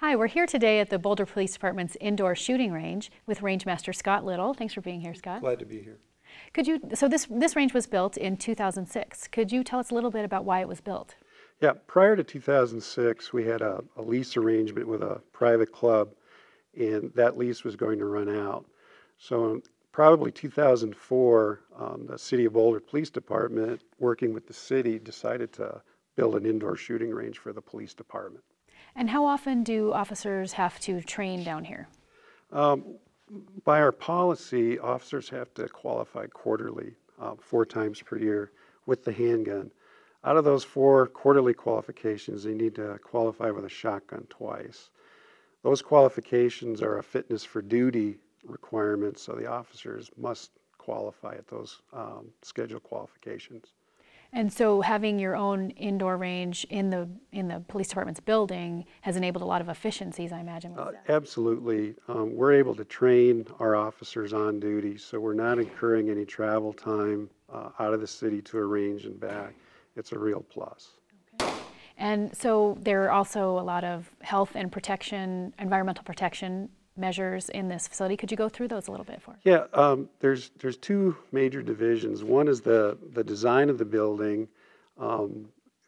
Hi, we're here today at the Boulder Police Department's indoor shooting range with Rangemaster Scott Little. Thanks for being here, Scott. Glad to be here. So this range was built in 2006. Could you tell us a little bit about why it was built? Yeah, prior to 2006, we had a lease arrangement with a private club, and that lease was going to run out. So in probably 2004, the City of Boulder Police Department, working with the city, decided to build an indoor shooting range for the police department. And how often do officers have to train down here? By our policy, officers have to qualify quarterly, 4 times per year, with the handgun. Out of those 4 quarterly qualifications, they need to qualify with a shotgun twice. Those qualifications are a fitness for duty requirement, so the officers must qualify at those scheduled qualifications. And so having your own indoor range in the police department's building has enabled a lot of efficiencies, I imagine. Absolutely. We're able to train our officers on duty, so we're not incurring any travel time out of the city to a range and back. It's a real plus. Okay. And so there are also a lot of health and protection, environmental protection measures in this facility. Could you go through those a little bit for us? Yeah, there's 2 major divisions. One is the design of the building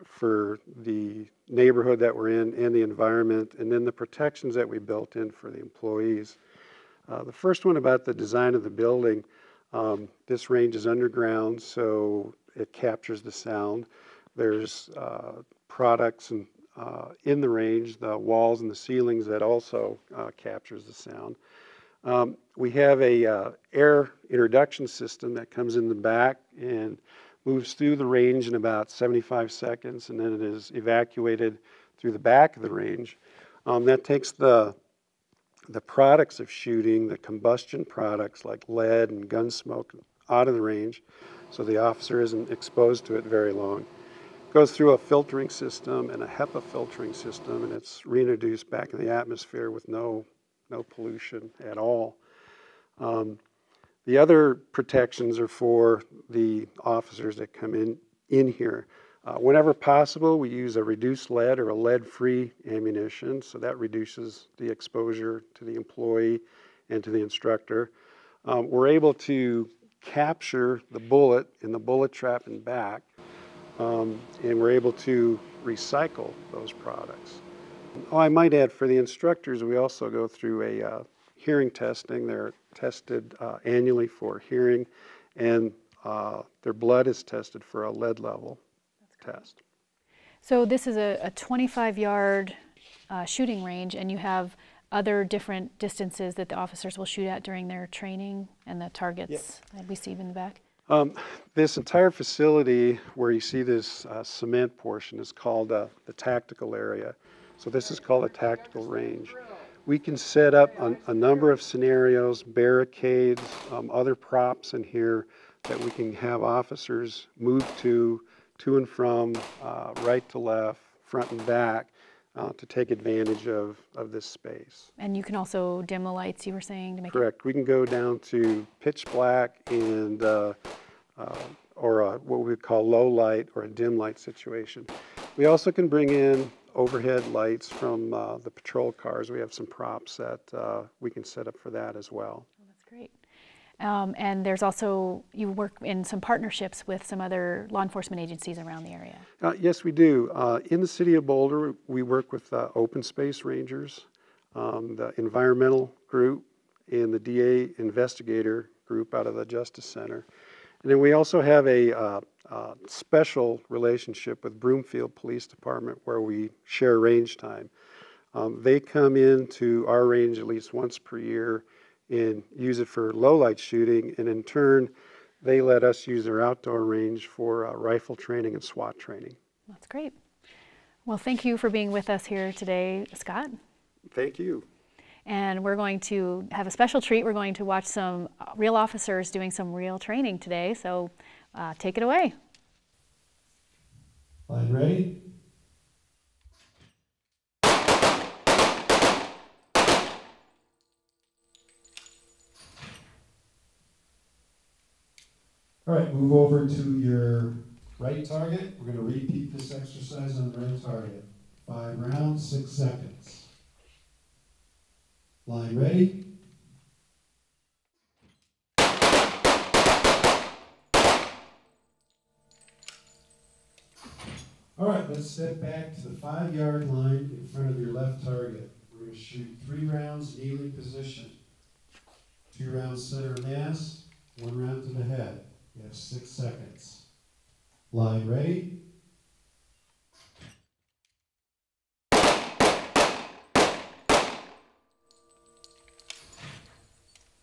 for the neighborhood that we're in and the environment, and then the protections that we built in for the employees. The first one about the design of the building, this range is underground, so it captures the sound. There's products and in the range, the walls and the ceilings that also captures the sound. We have a air introduction system that comes in the back and moves through the range in about 75 seconds, and then it is evacuated through the back of the range. That takes the products of shooting, the combustion products like lead and gun smoke, out of the range, so the officer isn't exposed to it very long. Goes through a filtering system and a HEPA filtering system, and it's reintroduced back in the atmosphere with no pollution at all. The other protections are for the officers that come in here. Whenever possible, we use a reduced lead or a lead-free ammunition, so that reduces the exposure to the employee and to the instructor. We're able to capture the bullet in the bullet trap and back, and we're able to recycle those products. Oh, I might add, for the instructors, we also go through a hearing testing. They're tested annually for hearing, and their blood is tested for a lead level test. So this is a 25-yard shooting range, and you have other different distances that the officers will shoot at during their training and the targets that we see in the back? This entire facility where you see this cement portion is called the tactical area. So this is called a tactical range. We can set up a number of scenarios, barricades, other props in here that we can have officers move to and from, right to left, front and back, to take advantage of this space. And you can also dim the lights, you were saying, to make Correct. We can go down to pitch black and or what we call low light or a dim light situation. We also can bring in overhead lights from the patrol cars. We have some props that we can set up for that as well. Oh, that's great. And there's also, you work in some partnerships with some other law enforcement agencies around the area. Yes, we do. In the city of Boulder, we work with open space rangers, the environmental group, and the DA investigator group out of the Justice Center. And then we also have a special relationship with Broomfield Police Department where we share range time. They come into our range at least once per year and use it for low light shooting, and in turn they let us use their outdoor range for rifle training and SWAT training. That's great. Well, thank you for being with us here today, Scott. Thank you. And we're going to have a special treat. We're going to watch some real officers doing some real training today, so take it away. Line ready? All right, move over to your right target. We're going to repeat this exercise on the right target. 5 rounds, 6 seconds. Line ready. All right, let's step back to the 5-yard line in front of your left target. We're going to shoot 3 rounds kneeling position. 2 rounds center mass, 1 round to the head. You have 6 seconds. Line ready.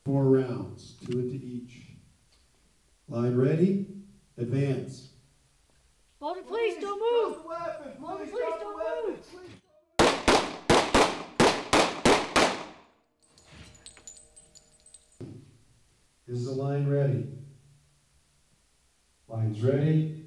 Four rounds, 2 into each. Line ready, advance. Boulder, please don't move! Boulder, please don't move! Is the line ready? Line's ready.